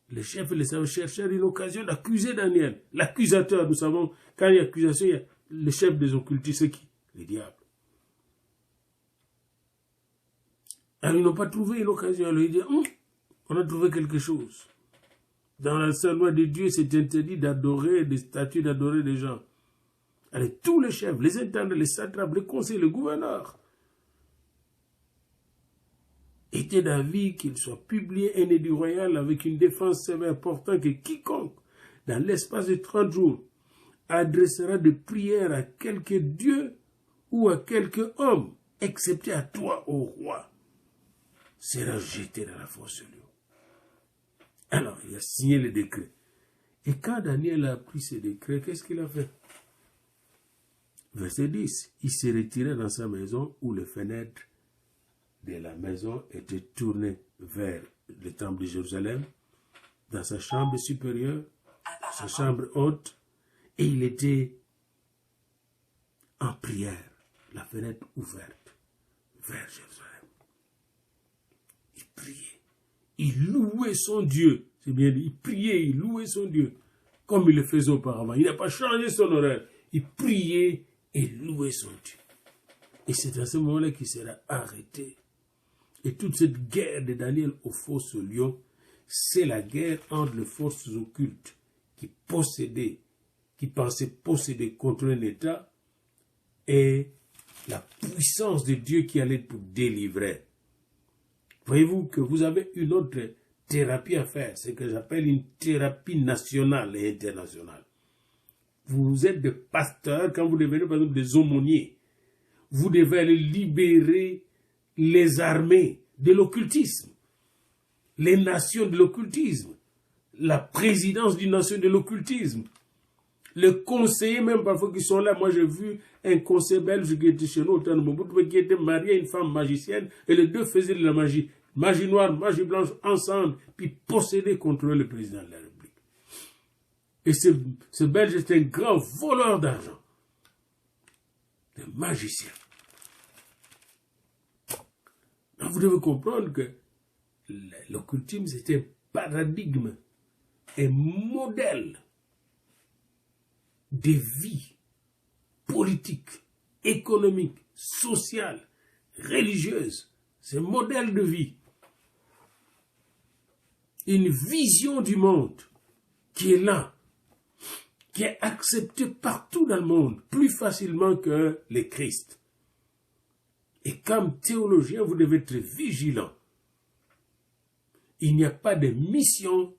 Les chefs et les sages cherchèrent une occasion d'accuser Daniel. L'accusateur, nous savons, quand il y a accusation, il y a le chef des occultistes, c'est qui? Les diables. Alors ils n'ont pas trouvé une occasion. Alors ils disent, on a trouvé quelque chose. Dans la seule loi de Dieu, c'est interdit d'adorer des statues, d'adorer des gens. Alors tous les chefs, les intendants, les satrapes, les conseillers, les gouverneurs, était d'avis qu'il soit publié un édit royal avec une défense sévère portant que quiconque, dans l'espace de 30 jours, adressera des prières à quelque dieu ou à quelque homme, excepté à toi, ô roi, sera jeté dans la fosse de l'eau. Alors, il a signé le décret. Et quand Daniel a pris ce décret, qu'est-ce qu'il a fait? Verset 10, il s'est retiré dans sa maison où les fenêtres de la maison était tourné vers le temple de Jérusalem, dans sa chambre supérieure, sa chambre haute, et il était en prière, la fenêtre ouverte vers Jérusalem. Il priait, il louait son Dieu, c'est bien dit, il priait, il louait son Dieu, comme il le faisait auparavant. Il n'a pas changé son horaire, il priait et louait son Dieu. Et c'est à ce moment-là qu'il sera arrêté. Et toute cette guerre de Daniel aux fausses lions, c'est la guerre entre les forces occultes qui pensaient posséder contre un État et la puissance de Dieu qui allait pour délivrer. Voyez-vous que vous avez une autre thérapie à faire, c'est ce que j'appelle une thérapie nationale et internationale. Vous êtes des pasteurs, quand vous devenez par exemple des aumôniers, vous devez aller libérer les armées de l'occultisme, les nations de l'occultisme, la présidence d'une nation de l'occultisme, les conseillers même parfois qui sont là. Moi j'ai vu un conseiller belge qui était chez nous au temps de Mobutu, qui était marié à une femme magicienne, et les deux faisaient de la magie, magie noire, magie blanche ensemble, puis possédaient contre le président de la République. Et ce belge était un grand voleur d'argent, un magicien. Donc vous devez comprendre que l'occultisme, c'est un paradigme, un modèle de vie politique, économique, sociale, religieuse. C'est un modèle de vie. Une vision du monde qui est là, qui est acceptée partout dans le monde, plus facilement que le Christ. Et comme théologien, vous devez être vigilant. Il n'y a pas de mission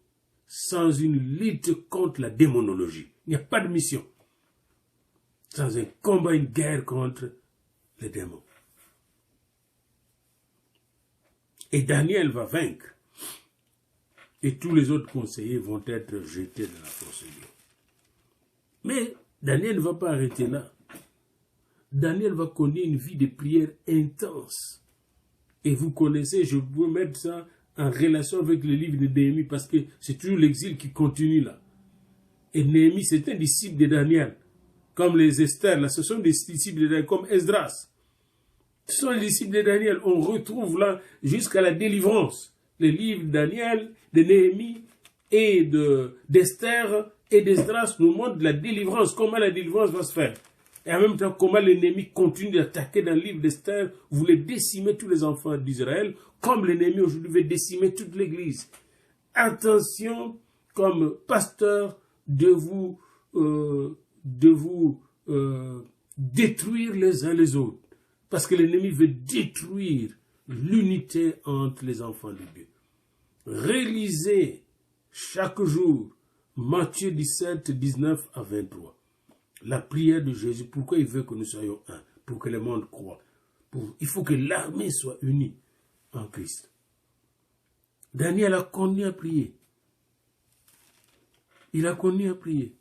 sans une lutte contre la démonologie. Il n'y a pas de mission sans un combat, une guerre contre les démons. Et Daniel va vaincre. Et tous les autres conseillers vont être jetés dans la procédure. Mais Daniel ne va pas arrêter là. Daniel va connaître une vie de prière intense. Et vous connaissez, je peux mettre ça en relation avec le livre de Néhémie, parce que c'est toujours l'exil qui continue là. Et Néhémie, c'est un disciple de Daniel. Comme les Esther, là, ce sont des disciples de Daniel, comme Esdras. Ce sont les disciples de Daniel. On retrouve là jusqu'à la délivrance. Les livres de Daniel, de Néhémie et d'Esther et d'Esdras nous montrent la délivrance, comment la délivrance va se faire. Et en même temps, comment l'ennemi continue d'attaquer dans le livre d'Esther, voulait décimer tous les enfants d'Israël, comme l'ennemi aujourd'hui veut décimer toute l'Église. Attention, comme pasteur, de vous détruire les uns les autres. Parce que l'ennemi veut détruire l'unité entre les enfants de Dieu. Réalisez chaque jour Matthieu 17, 19 à 23. La prière de Jésus, pourquoi il veut que nous soyons un? Pour que le monde croie. Il faut que l'armée soit unie en Christ. Daniel a connu à prier. Il a connu à prier.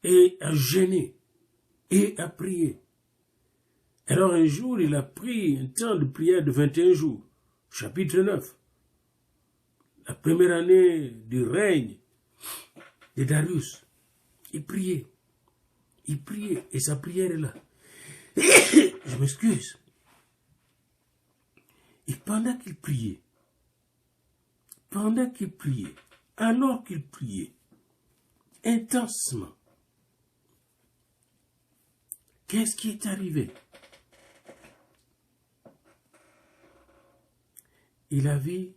Et à jeûner. Et à prier. Alors un jour, il a pris un temps de prière de 21 jours. Chapitre 9. La première année du règne de Darius. Il priait. Il priait. Et sa prière est là. Je m'excuse. Et pendant qu'il priait, alors qu'il priait, intensement, qu'est-ce qui est arrivé? Il a vu,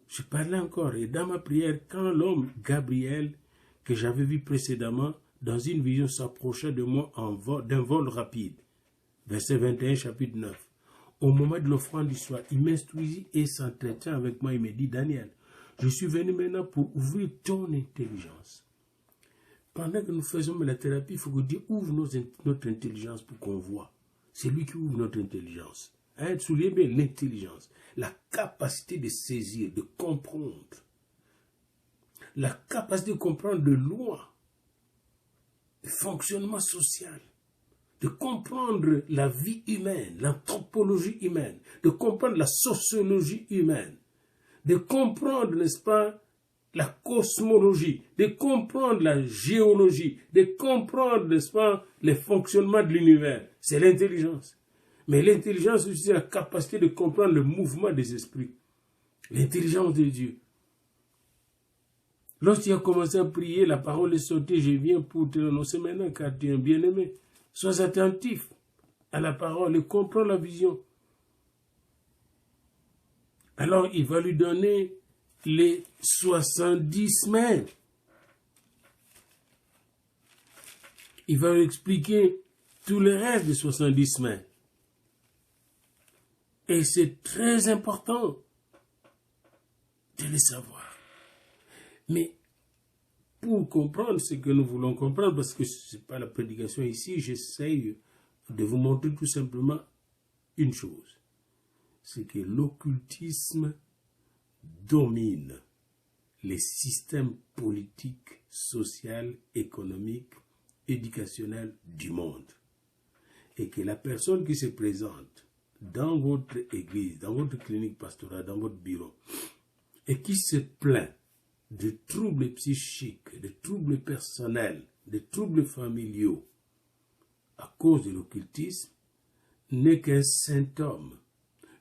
je parlais encore, et dans ma prière, quand l'homme Gabriel, que j'avais vu précédemment, dans une vision s'approcha de moi d'un vol rapide. Verset 21, chapitre 9. Au moment de l'offrande du soir, il m'instruisit et s'entretint avec moi. Il me dit, Daniel, je suis venu maintenant pour ouvrir ton intelligence. Pendant que nous faisons la thérapie, il faut que Dieu ouvre notre intelligence pour qu'on voit. C'est lui qui ouvre notre intelligence. Soulignez bien l'intelligence, la capacité de saisir, de comprendre. La capacité de comprendre de loin, le fonctionnement social. de comprendre la vie humaine, l'anthropologie humaine, de comprendre la sociologie humaine, de comprendre, n'est-ce pas, la cosmologie, de comprendre la géologie, de comprendre, n'est-ce pas, les fonctionnements de l'univers. C'est l'intelligence. Mais l'intelligence, c'est la capacité de comprendre le mouvement des esprits. L'intelligence de Dieu. Lorsqu'il a commencé à prier, la parole est sortie, je viens pour te l'annoncer maintenant, car tu es un bien-aimé. Sois attentif à la parole et comprends la vision. Alors, il va lui donner les 70 semaines. Il va lui expliquer tout le reste des 70 semaines. Et c'est très important de le savoir. Mais pour comprendre ce que nous voulons comprendre, parce que ce n'est pas la prédication ici, j'essaye de vous montrer tout simplement une chose. C'est que l'occultisme domine les systèmes politiques, sociaux, économiques, éducationnels du monde. Et que la personne qui se présente dans votre église, dans votre clinique pastorale, dans votre bureau, et qui se plaint de troubles psychiques, de troubles personnels, de troubles familiaux, à cause de l'occultisme, n'est qu'un symptôme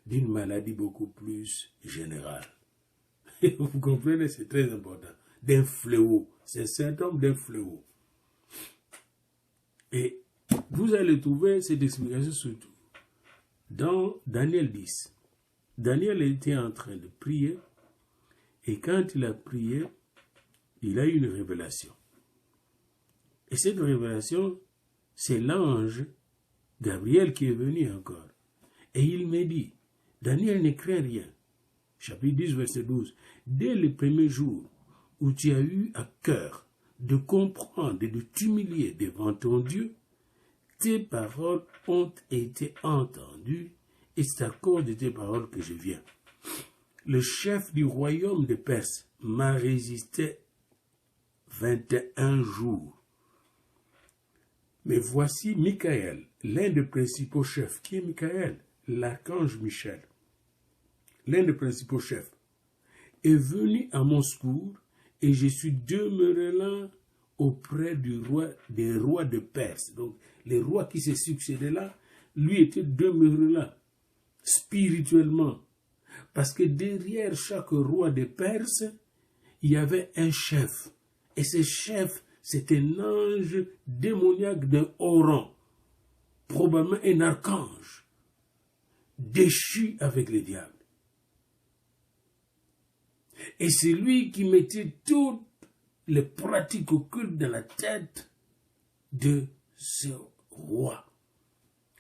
d'une maladie beaucoup plus générale. Vous comprenez, c'est très important. D'un fléau. C'est un symptôme d'un fléau. Et vous allez trouver cette explication surtout dans Daniel 10. Daniel était en train de prier, et quand il a prié, il a eu une révélation. Et cette révélation, c'est l'ange Gabriel qui est venu encore. Et il me dit, Daniel ne craint rien. Chapitre 10, verset 12. Dès le premier jour où tu as eu à cœur de comprendre et de t'humilier devant ton Dieu, tes paroles ont été entendues et c'est à cause de tes paroles que je viens. Le chef du royaume de Perse m'a résisté 21 jours. Mais voici Michael, l'un des principaux chefs. Qui est Michael? L'archange Michel. L'un des principaux chefs est venu à mon secours et je suis demeuré là auprès des rois de Perse. Donc, les rois qui se succédaient là, lui était demeuré là, spirituellement. Parce que derrière chaque roi de Perse, il y avait un chef. Et ce chef, c'est un ange démoniaque d'un haut rang, probablement un archange, déchu avec le diable. Et c'est lui qui mettait toutes les pratiques occultes dans la tête de ce roi.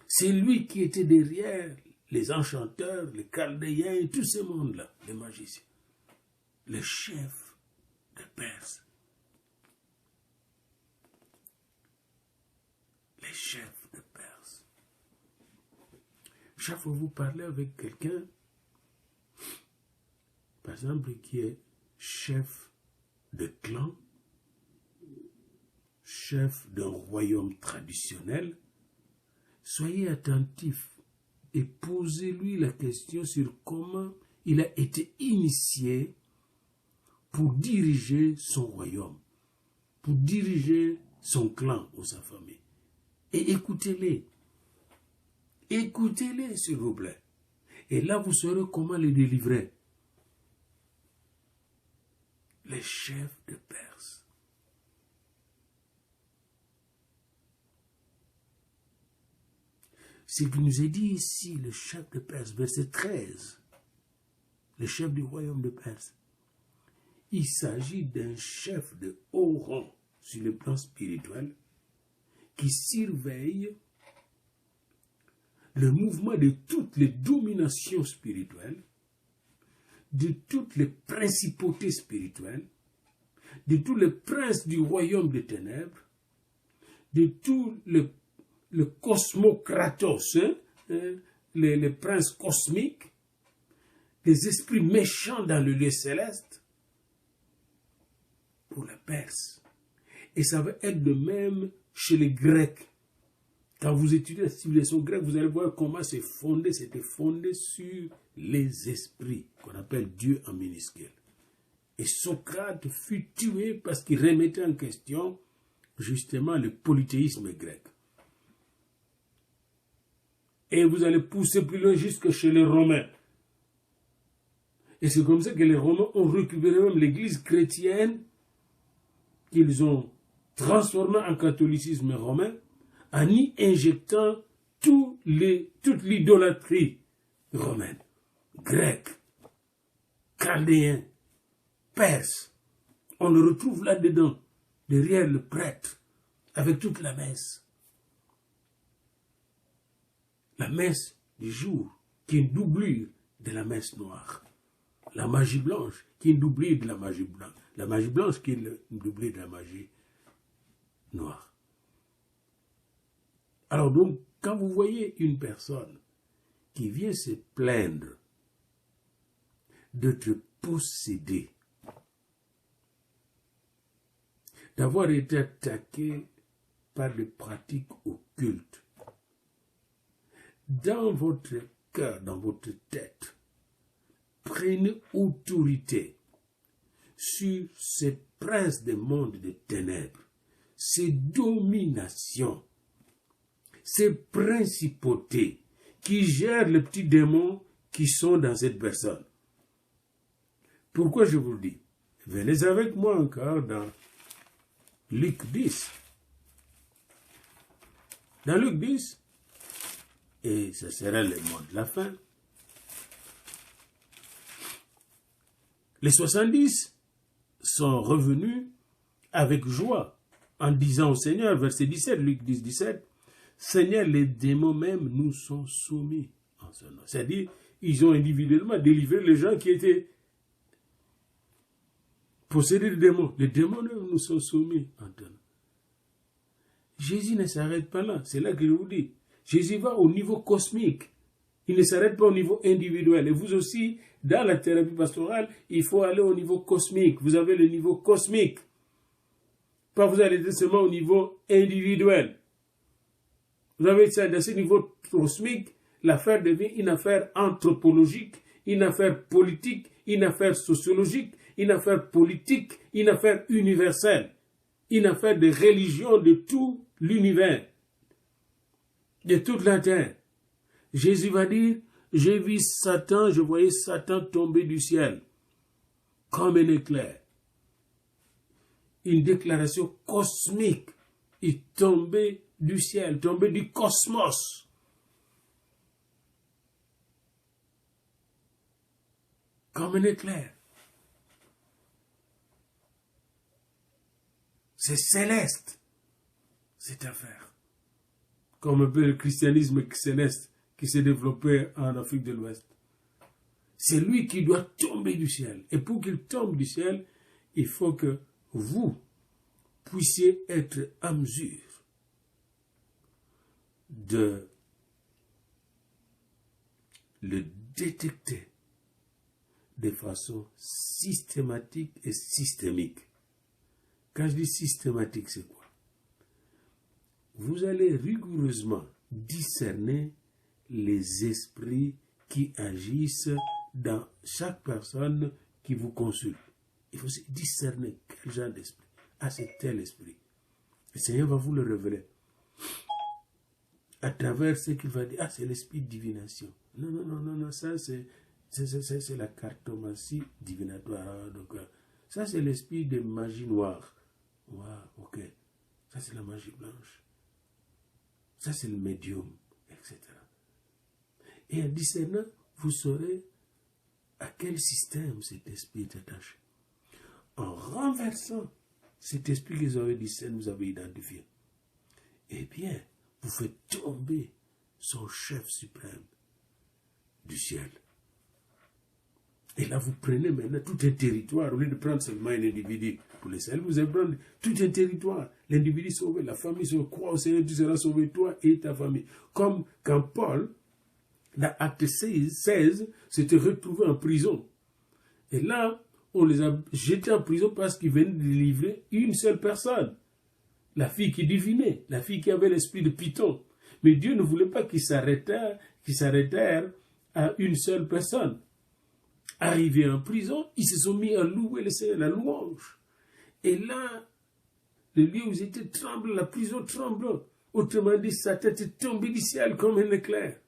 C'est lui qui était derrière les enchanteurs, les chaldéens et tout ce monde-là, les magiciens. Le chef de Perse. Les chefs de Perse. Chaque fois que vous parlez avec quelqu'un, par exemple, qui est chef de clan, chef d'un royaume traditionnel, soyez attentifs et posez-lui la question sur comment il a été initié pour diriger son royaume, pour diriger son clan ou sa famille. Et écoutez-les. Écoutez-les, s'il vous plaît. Et là, vous saurez comment les délivrer. Les chefs de Perse. Ce qui nous est dit ici, le chef de Perse, verset 13, le chef du royaume de Perse, il s'agit d'un chef de haut rang sur le plan spirituel qui surveille le mouvement de toutes les dominations spirituelles, de toutes les principautés spirituelles, de tous les princes du royaume des ténèbres, de tous le cosmocratos, les princes cosmiques, les esprits méchants dans le lieu céleste, pour la Perse. Et ça va être de même chez les Grecs, Quand vous étudiez la civilisation grecque, vous allez voir comment c'était fondé sur les esprits, qu'on appelle Dieu en minuscule. Et Socrate fut tué parce qu'il remettait en question justement le polythéisme grec. Et vous allez pousser plus loin jusque chez les Romains. Et c'est comme ça que les Romains ont récupéré même l'église chrétienne qu'ils ont transformée en catholicisme romain en y injectant toute l'idolâtrie romaine, grecque, chaldéen, perse. On le retrouve là-dedans, derrière le prêtre, avec toute la messe. La messe du jour, qui est une doublure de la messe noire. La magie blanche, qui est une doublure de la magie blanche. La magie blanche, qui est une doublure de la magie noire. Alors donc, quand vous voyez une personne qui vient se plaindre d'être possédée, d'avoir été attaquée par des pratiques occultes, dans votre cœur, dans votre tête, prenez autorité sur ces princes des mondes des ténèbres, ces dominations, ces principautés qui gèrent les petits démons qui sont dans cette personne. Pourquoi je vous le dis? Venez avec moi encore dans Luc 10. Dans Luc 10, et ce sera le mot de la fin, les 70 sont revenus avec joie en disant au Seigneur, verset 17, Luc 10, 17, Seigneur, les démons même nous sont soumis en ce nom. C'est-à-dire, ils ont individuellement délivré les gens qui étaient possédés de démons. Les démons nous sont soumis en ton nom. Jésus ne s'arrête pas là. C'est là que je vous dis. Jésus va au niveau cosmique. Il ne s'arrête pas au niveau individuel. Et vous aussi, dans la thérapie pastorale, il faut aller au niveau cosmique. Vous avez le niveau cosmique. Pas vous allez seulement au niveau individuel. Vous avez ça, dans ce niveau cosmique, l'affaire devient une affaire anthropologique, une affaire politique, une affaire sociologique, une affaire politique, une affaire universelle, une affaire de religion de tout l'univers, de toute la terre. Jésus va dire, j'ai vu Satan, je voyais Satan tomber du ciel, comme un éclair. Une déclaration cosmique, il tombait du ciel, tombait du cosmos. Comme un éclair. C'est céleste, cette affaire. Comme un peu le christianisme céleste qui s'est développé en Afrique de l'Ouest. C'est lui qui doit tomber du ciel. Et pour qu'il tombe du ciel, il faut que vous puissiez être en mesure de le détecter de façon systématique et systémique. Quand je dis systématique, c'est quoi? Vous allez rigoureusement discerner les esprits qui agissent dans chaque personne qui vous consulte. Il faut discerner quel genre d'esprit. Ah, c'est tel esprit. Le Seigneur va vous le révéler. À travers ce qu'il va dire, ah, c'est l'esprit de divination. Non, ça c'est la cartomancie divinatoire. Donc, ça c'est l'esprit de magie noire. Wow, ok. Ça c'est la magie blanche. Ça c'est le médium, etc. Et en discernant, vous saurez à quel système cet esprit est attaché. En renversant cet esprit que vous avez discerné, vous avez identifié, eh bien, vous faites tomber son chef suprême du ciel. Et là, vous prenez maintenant tout un territoire, au lieu de prendre seulement un individu pour le ciel, vous allez prendre tout un territoire. L'individu sauvé, la famille sauvé, crois au Seigneur, tu seras sauvé, toi et ta famille. Comme quand Paul, dans Acte 16, s'était retrouvé en prison. Et là, on les a jetés en prison parce qu'ils venaient de délivrer une seule personne. La fille qui divinait, la fille qui avait l'esprit de Python. Mais Dieu ne voulait pas qu'ils s'arrêtèrent à une seule personne. Arrivés en prison, ils se sont mis à louer le Seigneur, la louange. Et là, le lieu où ils étaient tremble, la prison tremble. Autrement dit, sa tête est tombée du ciel comme un éclair.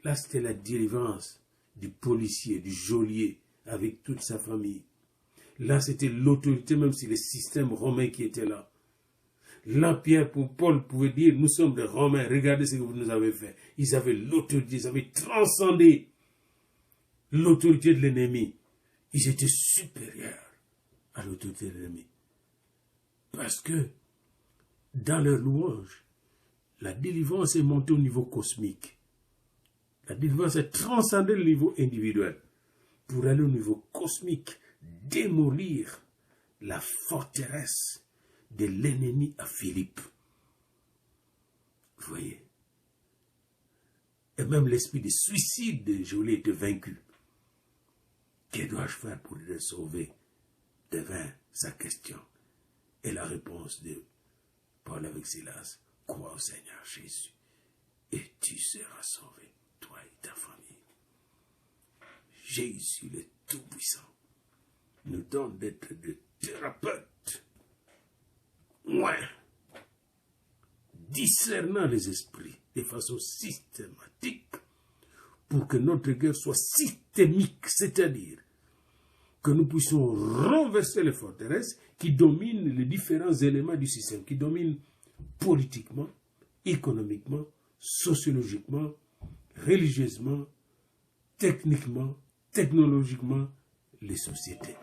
Là, c'était la délivrance du policier, du geôlier, avec toute sa famille. Là, c'était l'autorité, même si le système romain qui était là. Là, Pierre, Paul pouvait dire, nous sommes des Romains, regardez ce que vous nous avez fait. Ils avaient l'autorité, ils avaient transcendé l'autorité de l'ennemi. Ils étaient supérieurs à l'autorité de l'ennemi. Parce que, dans leur louange, la délivrance est montée au niveau cosmique. La délivrance est transcendée le niveau individuel pour aller au niveau cosmique, démolir la forteresse de l'ennemi à Philippe. Vous voyez? Et même l'esprit de suicide de Jolie était vaincu. Que dois-je faire pour le sauver? Devint sa question. Et la réponse de Paul avec Silas, crois au Seigneur Jésus et tu seras sauvé, toi et ta famille. Jésus le Tout-Puissant nous donne d'être des thérapeutes, discernant les esprits de façon systématique pour que notre guerre soit systémique, c'est-à-dire que nous puissions renverser les forteresses qui dominent les différents éléments du système, qui dominent politiquement, économiquement, sociologiquement, religieusement, techniquement, technologiquement, les sociétés.